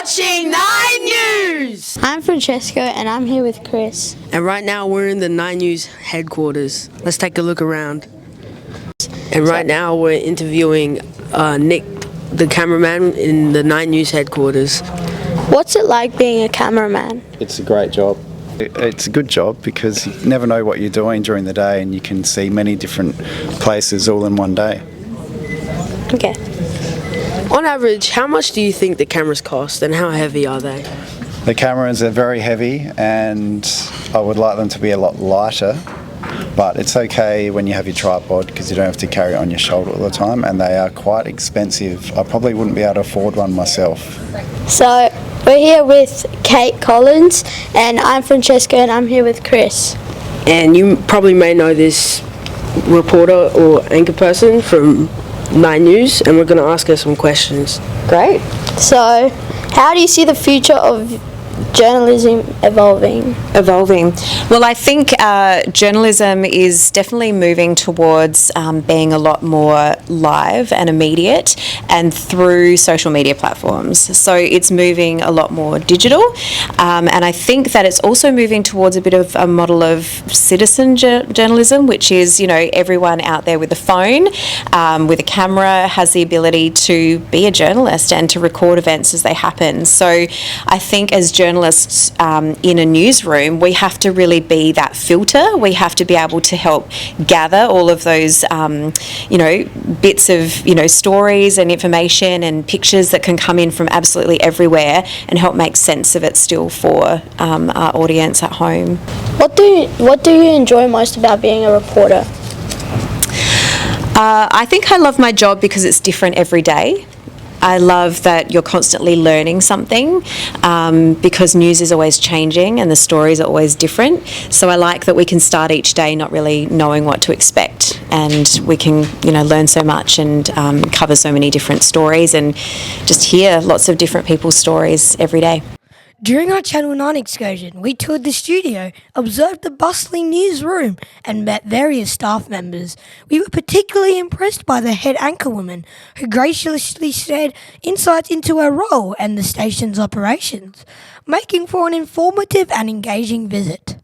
watching 9 News! I'm Francesco and I'm here with Chris. And right now we're in the 9 News headquarters. Let's take a look around. And right now we're interviewing Nick, the cameraman in the 9 News headquarters. What's it like being a cameraman? It's a great job. It's a good job because you never know what you're doing during the day and you can see many different places all in one day. Okay. On average, how much do you think the cameras cost and how heavy are they? The cameras are very heavy and I would like them to be a lot lighter, but it's okay when you have your tripod because you don't have to carry it on your shoulder all the time, and they are quite expensive. I probably wouldn't be able to afford one myself. So we're here with Kate Collins and I'm Francesco and I'm here with Chris. And you probably may know this reporter or anchor person from 9 News, and we're going to ask her some questions. Great. So how do you see the future of journalism evolving? Well, I think journalism is definitely moving towards being a lot more live and immediate and through social media platforms. So it's moving a lot more digital, and I think that it's also moving towards a bit of a model of citizen journalism, which is, you know, everyone out there with a phone, with a camera has the ability to be a journalist and to record events as they happen. So I think as journalists in a newsroom, we have to really be that filter. We have to be able to help gather all of those, bits of, stories and information and pictures that can come in from absolutely everywhere and help make sense of it still for our audience at home. What do you enjoy most about being a reporter? I think I love my job because it's different every day. I love that you're constantly learning something because news is always changing and the stories are always different. So I like that we can start each day not really knowing what to expect, and we can, learn so much and cover so many different stories and just hear lots of different people's stories every day. During our Channel 9 excursion, we toured the studio, observed the bustling newsroom, and met various staff members. We were particularly impressed by the head anchorwoman, who graciously shared insights into her role and the station's operations, making for an informative and engaging visit.